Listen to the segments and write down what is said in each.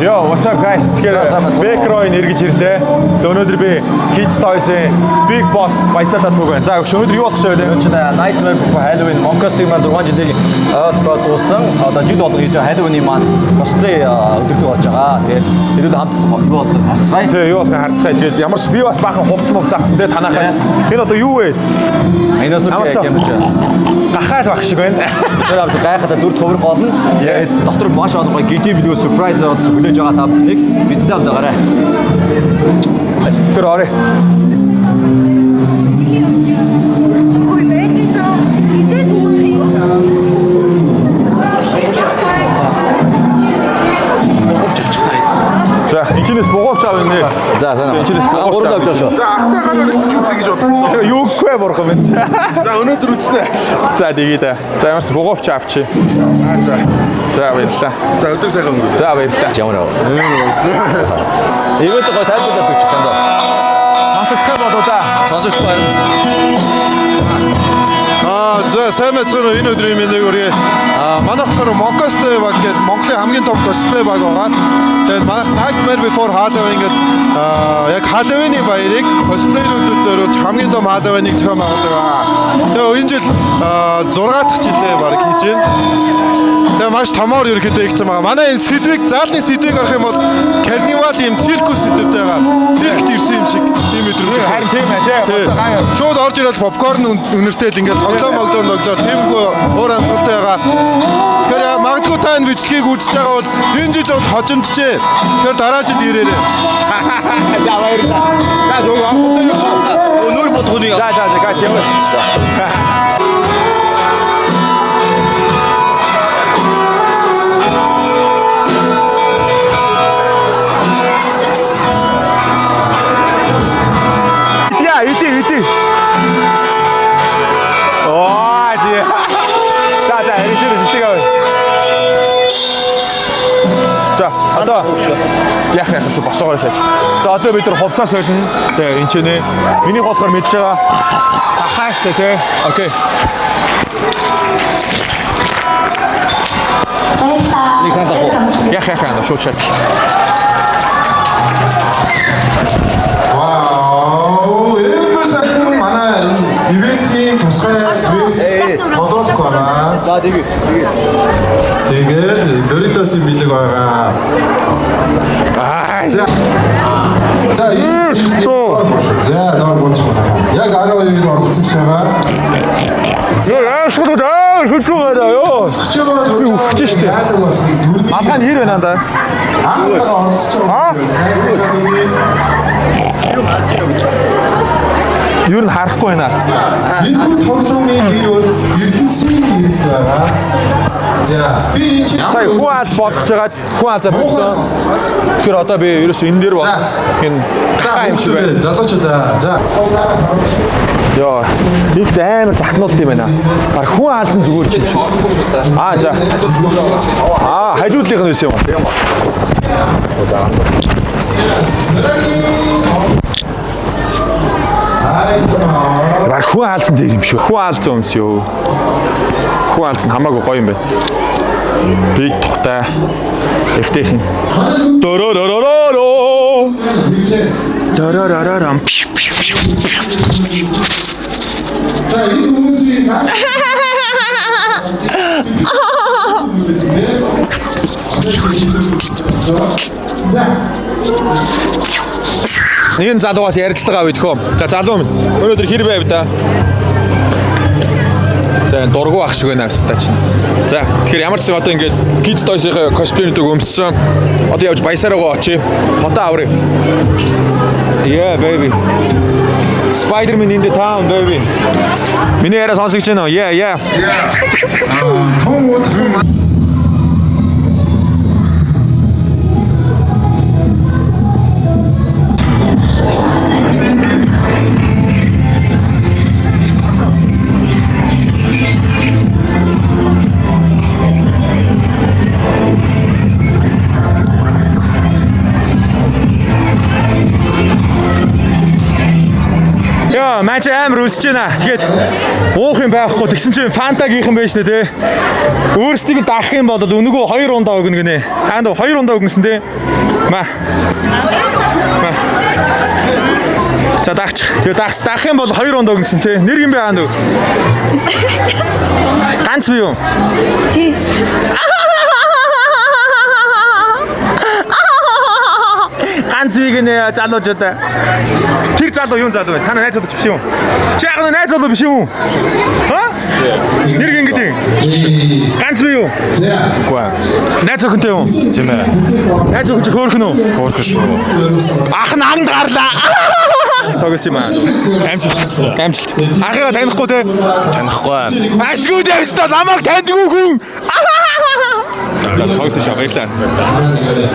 Yo, what's up guys? Background эргэж ирлээ. Өнөөдөр би Kids Toys-ийн Big Boss баясгалаа түүх байна. За өнөөдөр юу болох вэ? Nightmare Before Halloween Moncasting маань 6 жилийн одоо дууссан. Одоо жил болгоо хийж Halloween-ийн маань cosplay өдөрлөг болж байгаа. Тэгээд хэдүүл хамт юу болох харцгаая. Тэгээ юу болох харцгаая. Тэгээд ямар ч би бас баахан хувцс заасан. Тэгээд танахаас энэ одоо юу вэ? Энэс үгүй юм чи. Гахаал баг шиг байна. Тэр амс гайхаад дүр төвөр гоолно. Yes. Доктор маш олон гидий билүү surprise хүлээж байгаа та бүхнийг бидтэй хамт байгаарай. Тэр орой. За, энэчнээс богоовч аав нэ. За, санаа. Энэчнээс гурав авч байгаа шүү. За, ахтайгаа өнөдөр үзье гэж бодлоо. Юу гэхгүй бурхан минь. За, өнөөдөр үзнэ. За, тэгээ да. За, ямарс богоовч авчи. За. За, баярлалаа. За, өдөр сайхан өнгөрөө. За, баярлалаа. Ямар аа. Үзнэ. Ивэт гоо тайлбарлаж өгч байна доо. Сонсогдох болоо да. Сонсогдох байна. За сайн байцгаана уу энэ өдрийн мэндийг хүргэе. Манайх болохоор Moncasting баг гэдэг Монголын хамгийн том cosplay баг байгаа. Тэгээд манайх Nightmare Before Halloween гэдэг яг Halloween-ийн баярыг cosplayer-уудад зориулж хамгийн том Halloween-ыг зохион байгуулдаг байгаа. Тэгээд энэ жил 6 дахь жилээ баг хийж байна. Тэгээ маш томоор ерөөхдөө игцэн байгаа. Манай энэ сэдвийг заалны сэдвийг харах юм бол карнивал юм циркус сэдвтэй байгаа. Циркт ирсэн юм шиг тийм өдрөө. Харин тийм ээ тий. Шууд орж ирэл попкорн үнэртэл ингээд тоглоом тиймгүй уур амьсгалтай байгаа. Тэгэхээр магадгүй та энэ бичлэгийг үзэж байгаа бол энэ жил бол хожимдчээ. Тэгэхээр дараа жил ирээрэй. За баярлалаа. За зөв авахгүй. Өнөр бодгоны. За гайс яваа. Иди. Оо, ди. За, эргэлж ирээ. За, одоо яах шүү босоогоо шаач. За, одоо бид нар хувцас солино. Тэгээ энэ ч нэ. Миний болохоор мэдж байгаа. Хахааштай тий. Окей. Нэг санаа тах. Яах шууд шаач. Ивентийн тусгай бодолк байгаа. За тэгээд Doritos-ийн бэлэг байгаа. За нор бууч байна. Яг 12-нд оролцож байгаа. Хөлцөөгөө ёо. Хүчтэй шүү дээ. Малгай хэр байна да? Оролцож байгаа. Юу н харахгүй байна. Энэ хүн тоглоомын нэр бол Эрдэнэсийн нэр байгаа. За би энэ чинь Сая хуаал болгож байгаа. Хуаал болсон. Тэгэхээр одоо би ерөөс энэ дээр бол энэ юм шиг байна. залуучуудаа. За. Йоо. Их амар захнуулт юм байна. Бар хүн хаалсан зүгээр ч юм шиг. За. Хажуудлынх нь байсан юм уу? Бар хүн хаалсан дээр юм шүү. Хүн хаалсан юмс юу. Хүн хаалсан хамаагүй гоё юм байна. Биг тухтай. Эвтэйхэн. Доророророо. Дороророрам. За энэ хүмүүсийн За. Нэгэн залуугаас ярилцлага авъя төхөө. За залуу минь. Өнөөдөр хэр байв да? За дургу ах шиг байна австаа чинь. За тэгэхээр ямар ч зүйл одоо ингээд Kids Toys-ийн cosplay-ийг өмссөн. Одоо явж баясараагаа очие. Фото аврыг. Yeah baby. Spider-Man in the town baby. Миний яриа сонсогч байна уу? Yeah. Том утга Йоо, маань амар өсөж байна. Тэгээд уух юм байхгүй. Тэгсэн чинь фантагийнхан байж тээ те. Өөрсдийг даах юм бол өнгөө 2 ундаа өгнө гинэ. Хаанд 2 ундаа өгнөсөн те. Ма. За дагч. Тэгээд даах юм бол 2 ундаа өгнөсөн те. Нэр юм бэ хаанд? Ганц бий юу? Тий. Ганц бий гинэ залуучуудаа. Тэр залуу юу залуу вэ? Та найз залуу биш юм? Чи яг нь найз залуу биш юм? Ха? Нэр гингэдэг. Ганц бий юу? Үгүй. Найз охинтой юу? Тийм ээ. Найз охин чи хөөрхөн үү? Хөөрхөн шүү. Ах нь ангд гарлаа. Тогс юм аа. Амжилт. Ахыгаа танихгүй те? Танихгүй. Ашгүй дэвстэ намайг таньдгүй хүн. Тогс шаа баярлаа.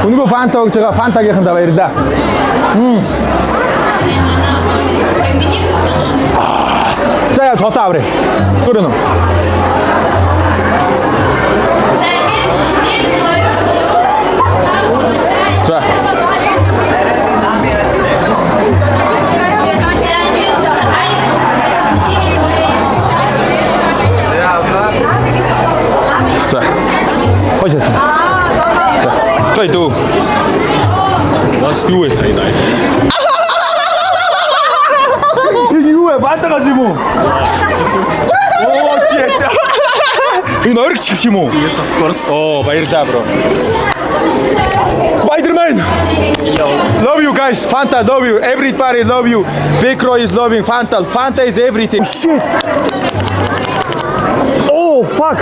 Өнгөө фанта өгж байгаа фантагийнхан да баярлаа. За яа цотаа аврэ. Гөрөнө. За. За. Хойшээс. За. Гой дөө. Бас юу вэ сайн аа? Юу вэ? Баатагаас юм уу? Оо shit. Энэ оригч гэх юм уу? Yes of course. Оо баярлаа bro. Spider-Man. Love you guys. Fanta love you. Everybody love you. Big Roy is loving Fanta. Fanta is everything. Oh, shit. Oh fuck.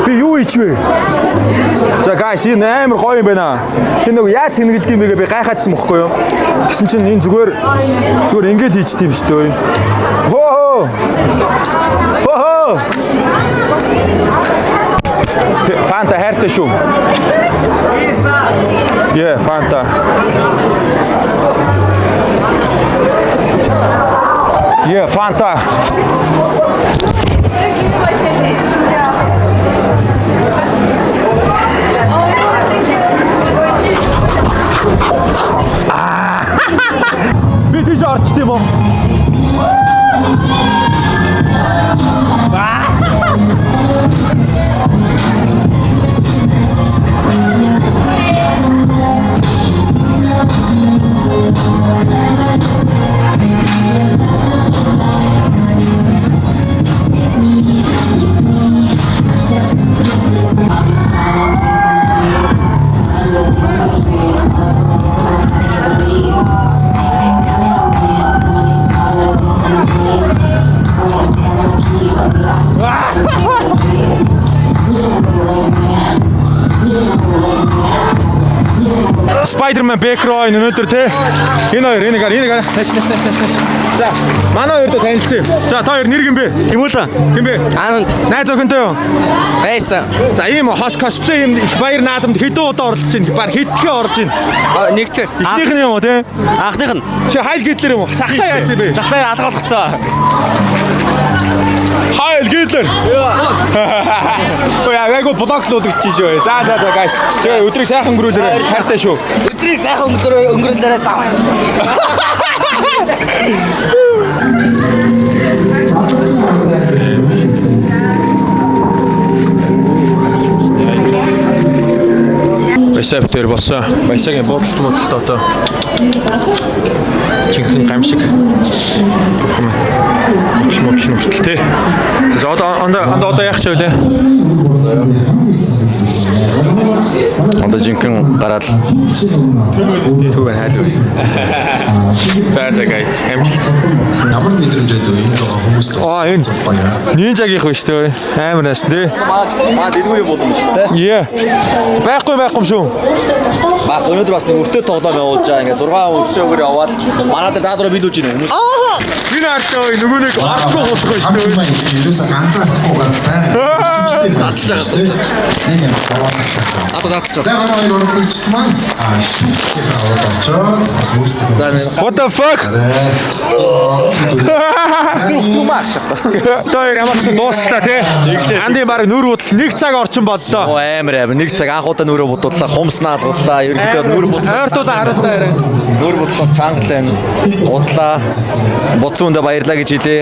Би юу ичвэ? За guys энэ амар гоё юм байна. Энэ нэг яаж цэнгэлд юм бэ? Би гайхаадсан мөхгүй юу? Гэсэн чинь энэ зүгээр ингээл хийчтэй юм шүү дээ. Хоо. Хоо. Фанта хайртай шүү. Yeah, Fanta. Yeah, Fanta. Би тийш орчт юм уу? Spider-Man Big Roy өнөөдөр те энэ хоёр энийг хараа. За манай хоёроо танилцъя. За та хоёр нэр гин бэ? Тэмүүлэн. Гин бэ? Ананд. Найз охинтой юу? Байсан. За ийм хос косплей юм их баяр наадамд хэдэн удаа оролцож байна? Баг хэдхэн орж байна? Нэгтгэр. Эхнийх нь юм уу те? Анхных нь. Чи хайл гитлэр юм уу? Сахлаа яаж юм бэ? Захлаар алгуулгацсан. Хайл гитлэр. Ой айгуу блоклуулдаг чи шүү. За guys. Тэгээ өдрийг сайхан өнгөрүүлээрэй. Хайртай шүү. Өдрийг сайхан өнгөрүүлээрэй тав. Баясаа битэр болсон. Баясагийн бодолт одоо чихэн гамшиг. Модч нүртэл. За одоо яах ч вэ? Одоо жинхэнэ гараад түв хайлуу. За guys, амжилт. Ямар мэдрэмжтэй вэ? Энэ хүмүүс Энэ нинжагийнх биш үү? Амар нааш тий. Дэлгүүр юм болно шүү дээ. Яа. Байхгүй юм шүү. Баг өнөөдөр бас нэг өртөө тоглоом явуулж байгаа. Ингээ 6 өртөөгөр яваад манайд даадраа билүүж ийн хүмүүс. Энэ артаа нөгөө нэг артгүй болох байж тээ. ерөөсө ганцаарахгүй байна. Дасж байгаа. За манай өргөжч маань шүүхтэй аваад очоод бас өөрсдөө. What the fuck? Тэр ямар ч дуусчлаа тий. Анди баг нүр бодол 1 цаг орчин боллоо. Амар нэг цаг анхудаа нүрээ бодууллаа, хумснаа бодлаа, ерөнхийдөө нүр бодлоо. Ойртуулаа харалтаа ярэ. Нүр бодлоо чангалаа удлаа. Боцоонд баярлаа гэж хэлээ.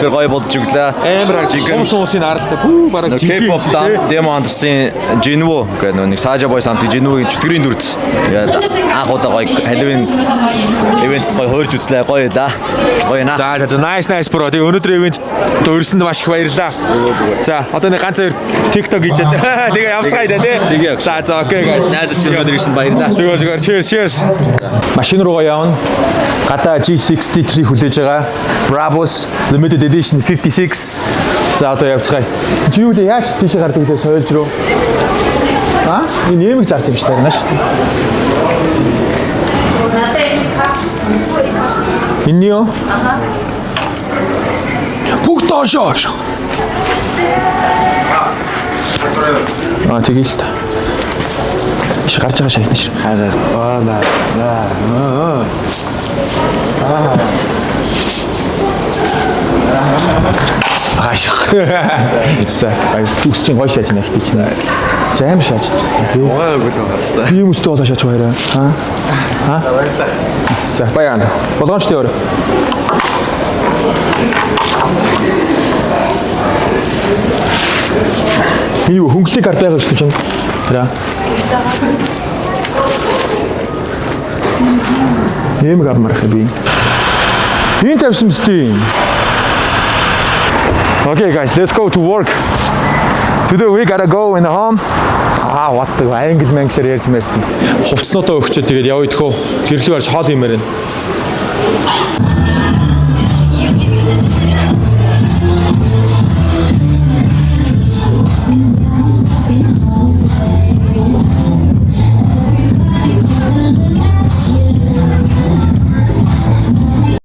Тэр гоё бодож өглөө. Амар хумс харалтаа. Пүү бараг K-pop демо андсан Jinwoo гэх нэг Saja Boy самт Jinwoo-гийн чөтгөрийн дүрд. Тэгээд анхудаа гоё Halloween event гоё хөрж үзлээ, гоё байлаа. Гоё наа. За nice bro. Тэгээ өнөөдөр ивент дөрсөнд маш их баярлаа. За одоо нэг ганц хоёр TikTok хийжээ. Тэгээ явцгаая дээ тий. За окей guys. Найз чинь өнөөдөр ирсэн баярлаа. Зүгээр cheers. Машин руугаа явна. Гадаа G63 хүлээж байгаа. Bravos limited edition 56. За одоо явцгаая. Чи юу вэ? Яаж тийш гардаг вэ? Соёлж руу. Энэ нэмэг зарт юм шиг байна шүү дээ. Энэ юу? Бүгд доошоо. Тэгэл та. Иш гарч байгаа шахна шир. За, үс чинь гоё шааж нэх тийч. За аим шааж тий. Гойгүй л байна. Би хүмүүстэй болоо шааж баяраа. За баян. Болгоомжтой өөр. Би юу хөнгөлөг карт байгаа шүү чинь. За. Нэмэг авмарах би. Энд тавьсан мэт. Okay guys, let's go to work. Today we gotta go in the home. What the англ манглаар ярьж мэрсэн. Хувцснуудаа өгчөө тэгээд явъя дөхөө. Гэрлүү барьж хоод юмэр.